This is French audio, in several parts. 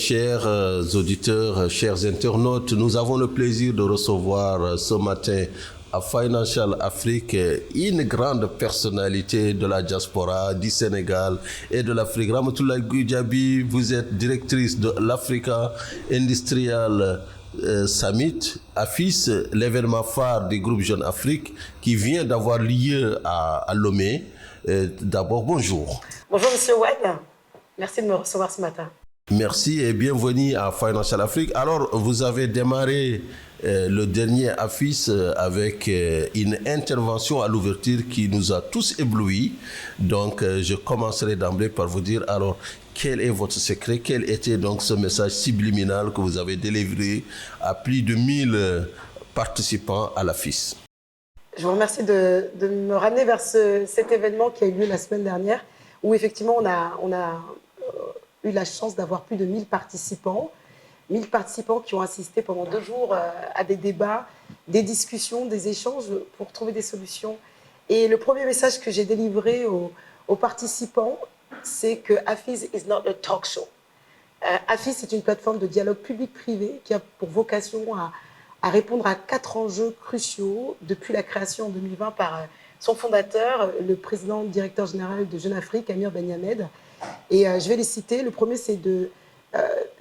chers auditeurs, chers internautes, nous avons le plaisir de recevoir ce matin à Financial Afrique une grande personnalité de la diaspora du Sénégal et de l'Afrique. Ramatoulaye Goudiaby, vous êtes directrice de l'Africa Industrial Summit, AFIS, l'événement phare du groupe Jeune Afrique qui vient d'avoir lieu à Lomé. D'abord, bonjour. Bonjour Monsieur Wade, merci de me recevoir ce matin. Merci et bienvenue à Financial Afrique. Alors, vous avez démarré le dernier AFIS avec une intervention à l'ouverture qui nous a tous éblouis. Donc, je commencerai d'emblée par vous dire, alors, quel est votre secret? Quel était donc ce message subliminal que vous avez délivré à plus de 1000 participants à l'AFIS? Je vous remercie de me ramener vers cet événement qui a eu lieu la semaine dernière, où effectivement on a eu la chance d'avoir plus de 1000 participants qui ont assisté pendant 2 jours à des débats, des discussions, des échanges pour trouver des solutions. Et le premier message que j'ai délivré aux participants, c'est que AFIS is not a talk show. AFIS est une plateforme de dialogue public-privé qui a pour vocation à répondre à 4 enjeux cruciaux depuis la création en 2020 par son fondateur, le président directeur général de Jeune Afrique, Amir Benyamed. Et je vais les citer. Le premier, c'est de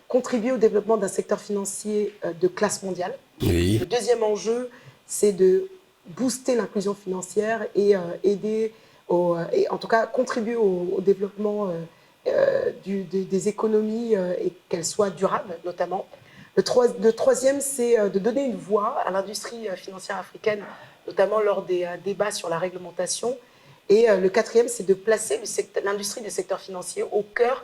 contribuer au développement d'un secteur financier de classe mondiale. Oui. Le deuxième enjeu, c'est de booster l'inclusion financière et aider, et en tout cas contribuer au développement des économies et qu'elles soient durables, notamment. Le troisième, c'est de donner une voix à l'industrie financière africaine, notamment lors des débats sur la réglementation. Et le quatrième, c'est de placer l'industrie des secteurs financiers au cœur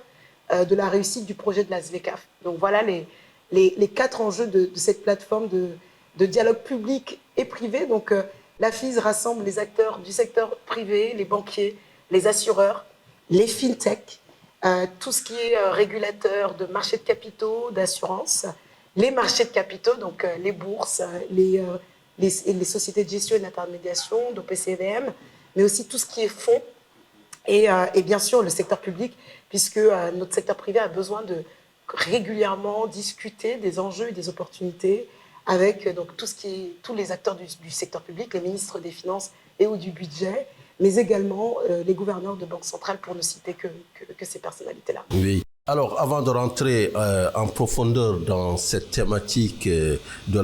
de la réussite du projet de la SVCAF. Donc voilà les 4 enjeux de cette plateforme de dialogue public et privé. Donc l'AFIS rassemble les acteurs du secteur privé, les banquiers, les assureurs, les fintechs, tout ce qui est régulateur de marchés de capitaux, d'assurance, les marchés de capitaux, donc les bourses, les sociétés de gestion et d'intermédiation, d'OPCVM, mais aussi tout ce qui est fonds et bien sûr le secteur public, puisque notre secteur privé a besoin de régulièrement discuter des enjeux et des opportunités avec donc, tous les acteurs du secteur public, les ministres des Finances et ou du budget, mais également les gouverneurs de banques centrales, pour ne citer que ces personnalités-là. Oui. Alors, avant de rentrer en profondeur dans cette thématique de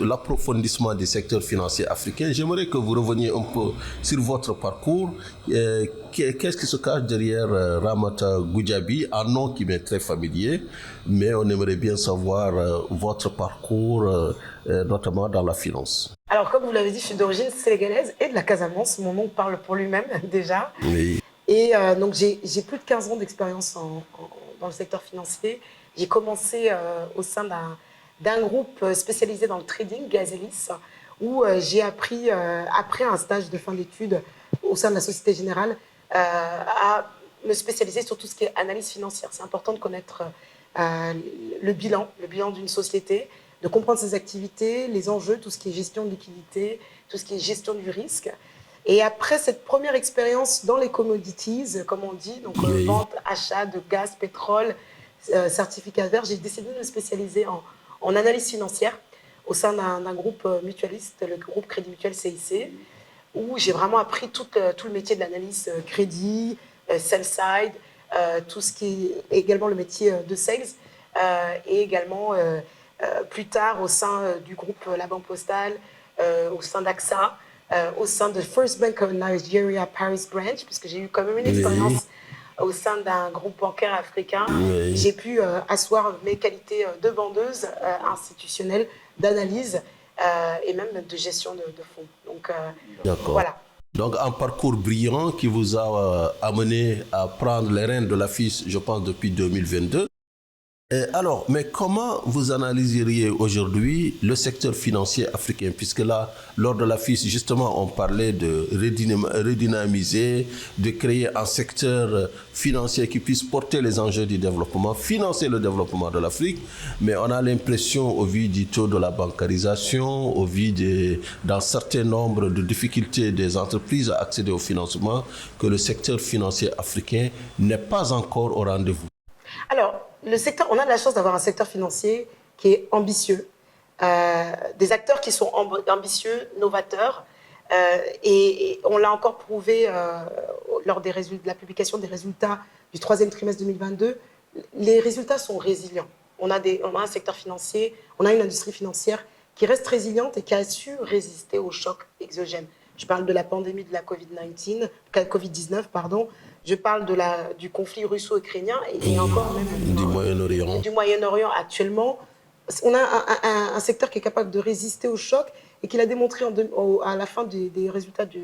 l'approfondissement des secteurs financiers africains, j'aimerais que vous reveniez un peu sur votre parcours. Qu'est-ce qui se cache derrière Ramata Goudiaby, un nom qui m'est très familier, mais on aimerait bien savoir votre parcours, notamment dans la finance. Alors, comme vous l'avez dit, je suis d'origine sénégalaise et de la Casamance. Mon nom parle pour lui-même déjà. Oui. Et donc, j'ai plus de 15 ans d'expérience dans le secteur financier. J'ai commencé au sein d'un groupe spécialisé dans le trading, Gazelis, où j'ai appris, après un stage de fin d'études au sein de la Société Générale, à me spécialiser sur tout ce qui est analyse financière. C'est important de connaître le bilan d'une société, de comprendre ses activités, les enjeux, tout ce qui est gestion de liquidité, tout ce qui est gestion du risque. Et après cette première expérience dans les commodities, comme on dit, donc oui. Vente, achat de gaz, pétrole, certificats verts, j'ai décidé de me spécialiser en analyse financière au sein d'un groupe mutualiste, le groupe Crédit Mutuel CIC, où j'ai vraiment appris tout le métier de l'analyse crédit, sell side, tout ce qui est également le métier de sales, et également plus tard au sein du groupe La Banque Postale, au sein d'AXA, au sein de First Bank of Nigeria Paris Branch, puisque j'ai eu quand même une expérience au sein d'un groupe bancaire africain. Oui. J'ai pu asseoir mes qualités de vendeuse institutionnelle, d'analyse et même de gestion de fonds. Donc voilà. Donc un parcours brillant qui vous a amené à prendre les rênes de l'AFIS, je pense, depuis 2022. Alors, mais comment vous analyseriez aujourd'hui le secteur financier africain? Puisque là, lors de l'AFIS, justement, on parlait de redynamiser, de créer un secteur financier qui puisse porter les enjeux du développement, financer le développement de l'Afrique. Mais on a l'impression, au vu du taux de la bancarisation, au vu d'un certain nombre de difficultés des entreprises à accéder au financement, que le secteur financier africain n'est pas encore au rendez-vous. Alors, on a de la chance d'avoir un secteur financier qui est ambitieux, des acteurs qui sont ambitieux, novateurs, et on l'a encore prouvé lors de la publication des résultats du troisième trimestre 2022. Les résultats sont résilients. On a un secteur financier, on a une industrie financière qui reste résiliente et qui a su résister aux chocs exogènes. Je parle de la pandémie de la Covid-19, pardon. Je parle du conflit russo-ukrainien et encore même du Moyen-Orient. Du Moyen-Orient actuellement. On a un secteur qui est capable de résister aux chocs et qui l'a démontré à la fin des résultats de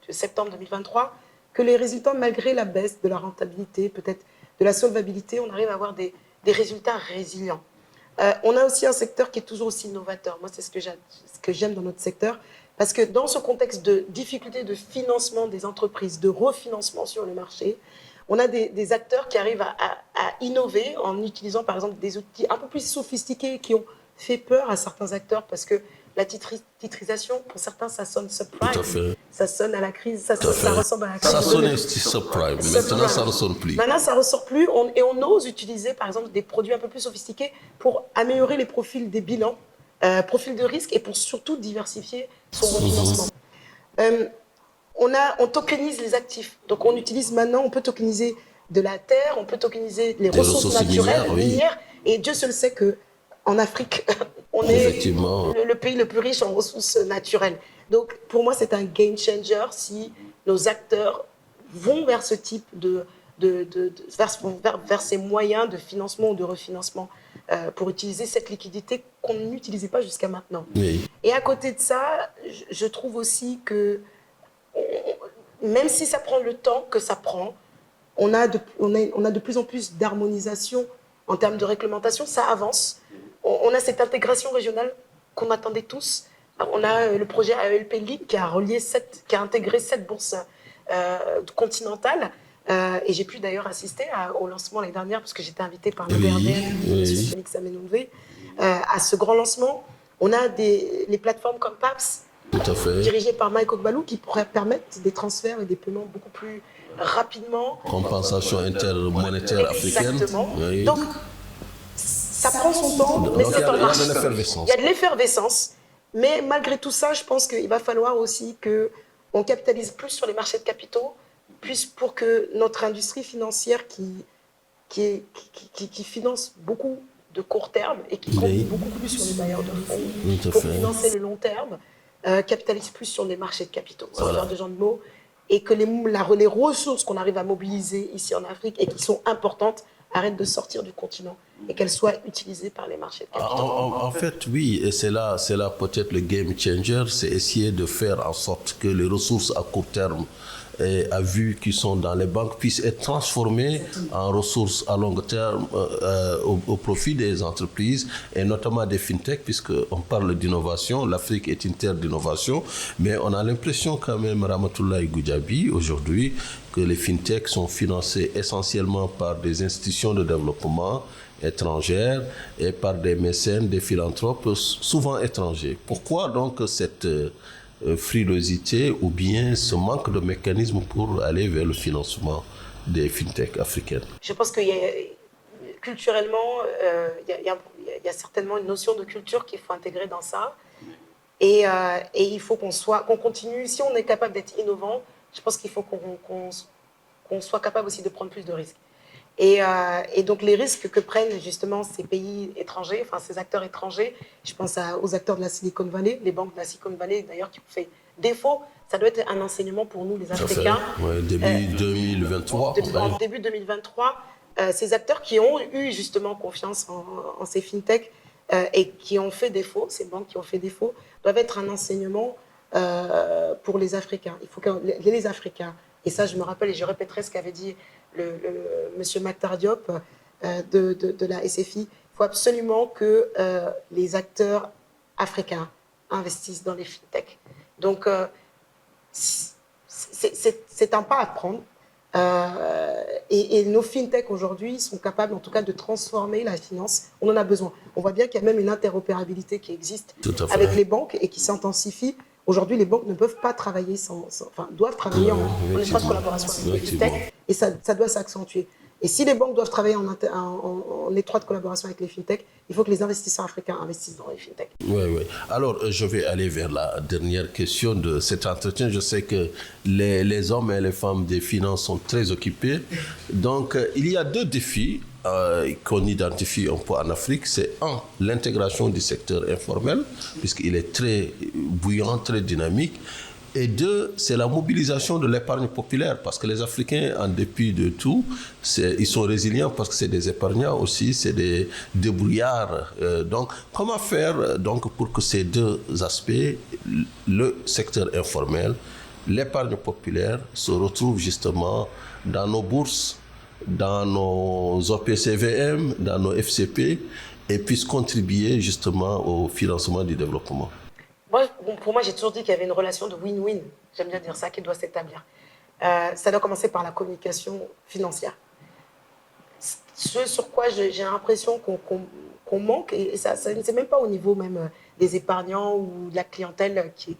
septembre 2023 que les résultats, malgré la baisse de la rentabilité, peut-être de la solvabilité, on arrive à avoir des résultats résilients. On a aussi un secteur qui est toujours aussi novateur. Moi, c'est ce que j'aime dans notre secteur. Parce que dans ce contexte de difficulté de financement des entreprises, de refinancement sur le marché, on a des acteurs qui arrivent à innover en utilisant par exemple des outils un peu plus sophistiqués qui ont fait peur à certains acteurs parce que la titrisation, pour certains, ça sonne subprime. Tout à fait. Ça sonne à la crise, ça ressemble à la crise. Ça sonnait subprime, maintenant ça ne ressort plus. Maintenant, ça ne ressort plus et on ose utiliser par exemple des produits un peu plus sophistiqués pour améliorer les profils des bilans, profils de risque et pour surtout diversifier son refinancement. On tokenise les actifs. Donc on utilise maintenant, on peut tokeniser de la terre, on peut tokeniser les ressources naturelles, minières, et Dieu seul sait qu'en Afrique, on est le pays le plus riche en ressources naturelles. Donc pour moi, c'est un game changer si nos acteurs vont vers ce type vers ces moyens de financement ou de refinancement pour utiliser cette liquidité qu'on n'utilisait pas jusqu'à maintenant. Oui. Et à côté de ça, je trouve aussi que même si ça prend le temps que ça prend, on a de plus en plus d'harmonisation en termes de réglementation, ça avance. On a cette intégration régionale qu'on attendait tous. On a le projet AELP Link qui a intégré 7 bourses continentales. Et j'ai pu d'ailleurs assister au lancement l'année dernière, parce que j'étais invitée par le BRDN, M. Félix Amenouvé, à ce grand lancement. On a les plateformes comme PAPS, dirigées par Mike Ogbalou, qui pourraient permettre des transferts et des paiements beaucoup plus rapidement. Compensation intermonétaire africaine. Exactement. Oui. Donc, ça prend son temps, mais c'est en marche. Il y a de l'effervescence. Mais malgré tout ça, je pense qu'il va falloir aussi qu'on capitalise plus sur les marchés de capitaux, plus pour que notre industrie financière qui finance beaucoup de court terme et qui compte beaucoup plus sur les bailleurs de fonds pour financer le long terme, capitalise plus sur les marchés de capitaux, sans faire de gens de mots, et que les ressources qu'on arrive à mobiliser ici en Afrique et qui sont importantes arrêtent de sortir du continent et qu'elles soient utilisées par les marchés de capitaux. En fait, oui, et c'est là peut-être le game changer, c'est essayer de faire en sorte que les ressources à court terme à vue qui sont dans les banques puissent être transformées en ressources à long terme au profit des entreprises et notamment des fintech, puisqu'on parle d'innovation. L'Afrique est une terre d'innovation, mais on a l'impression quand même, Ramatoulaye Goudiaby, aujourd'hui, que les fintech sont financés essentiellement par des institutions de développement étrangères et par des mécènes, des philanthropes, souvent étrangers. Pourquoi donc cette frilosité ou bien ce manque de mécanismes pour aller vers le financement des fintech africaines? Je pense que culturellement, il y a certainement une notion de culture qu'il faut intégrer dans ça. Et il faut qu'on continue. Si on est capable d'être innovant, je pense qu'il faut qu'on soit capable aussi de prendre plus de risques. Et donc les risques que prennent justement ces pays étrangers, enfin ces acteurs étrangers, je pense aux acteurs de la Silicon Valley, les banques de la Silicon Valley d'ailleurs qui ont fait défaut, ça doit être un enseignement pour nous les Africains. Début 2023. En début 2023, ces acteurs qui ont eu justement confiance en ces fintechs et qui ont fait défaut, ces banques qui ont fait défaut, doivent être un enseignement pour les Africains. Il faut que les Africains, et ça je me rappelle et je répéterai ce qu'avait dit monsieur Mactar Diop de la SFI, il faut absolument que les acteurs africains investissent dans les fintechs. Donc, c'est un pas à prendre. Et nos fintechs aujourd'hui sont capables en tout cas de transformer la finance. On en a besoin. On voit bien qu'il y a même une interopérabilité qui existe avec les banques et qui s'intensifie. Aujourd'hui, les banques ne peuvent pas travailler doivent travailler en étroite collaboration avec les fintechs et ça doit s'accentuer. Et si les banques doivent travailler en étroite collaboration avec les fintechs, il faut que les investisseurs africains investissent dans les fintechs. Oui, oui. Alors, je vais aller vers la dernière question de cet entretien. Je sais que les hommes et les femmes des finances sont très occupés. Donc, il y a deux défis qu'on identifie un peu en Afrique. C'est un, l'intégration du secteur informel, puisqu'il est très bouillant, très dynamique. Et deux, c'est la mobilisation de l'épargne populaire, parce que les Africains, en dépit de tout, ils sont résilients parce que c'est des épargnants aussi, c'est des débrouillards. Donc, comment faire donc, pour que ces deux aspects, le secteur informel, l'épargne populaire, se retrouvent justement dans nos bourses, dans nos OPCVM, dans nos FCP, et puissent contribuer justement au financement du développement? Pour moi, j'ai toujours dit qu'il y avait une relation de win-win, j'aime bien dire ça, qui doit s'établir. Ça doit commencer par la communication financière. Ce sur quoi j'ai l'impression qu'on manque, et ça c'est même pas au niveau même des épargnants ou de la clientèle qui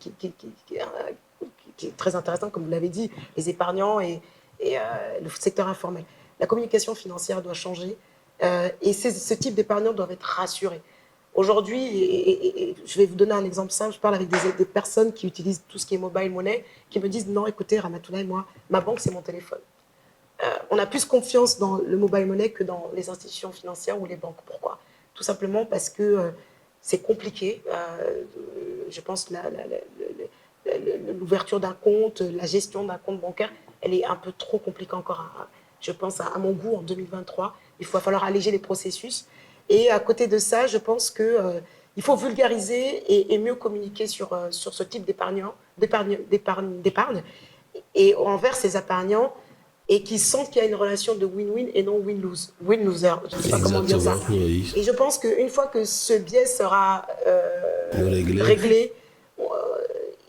est très intéressant, comme vous l'avez dit, les épargnants et le secteur informel. La communication financière doit changer et ce type d'épargnants doivent être rassurés. Aujourd'hui, et je vais vous donner un exemple simple, je parle avec des personnes qui utilisent tout ce qui est mobile money, qui me disent non, écoutez, Ramatoulaye, moi, ma banque, c'est mon téléphone. On a plus confiance dans le mobile money que dans les institutions financières ou les banques. Pourquoi? Tout simplement parce que c'est compliqué. Je pense que l'ouverture d'un compte, la gestion d'un compte bancaire, elle est un peu trop compliquée encore. Je pense à mon goût, en 2023, il va falloir alléger les processus. Et à côté de ça, je pense qu'il faut vulgariser et mieux communiquer sur ce type d'épargne et envers ces épargnants et qui sentent qu'il y a une relation de win-win et non win-lose. Win-loser, je ne sais pas comment dire ça. Oui. Et je pense qu'une fois que ce biais sera réglé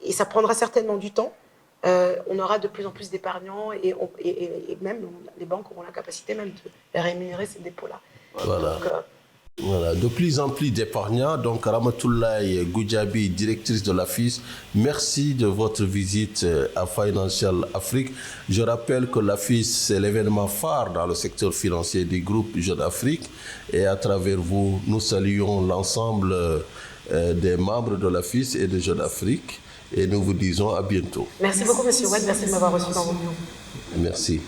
et ça prendra certainement du temps, on aura de plus en plus d'épargnants et même les banques auront la capacité même de rémunérer ces dépôts-là. Voilà. Donc, voilà, de plus en plus d'épargnants. Donc, Ramatoulaye Goudiaby, directrice de l'AFIS, merci de votre visite à Financial Afrique. Je rappelle que l'AFIS, c'est l'événement phare dans le secteur financier du groupe Jeune Afrique. Et à travers vous, nous saluons l'ensemble des membres de l'AFIS et de Jeune Afrique. Et nous vous disons à bientôt. Merci beaucoup, M. Ouad. Merci de m'avoir reçu dans vos bureaux. Merci.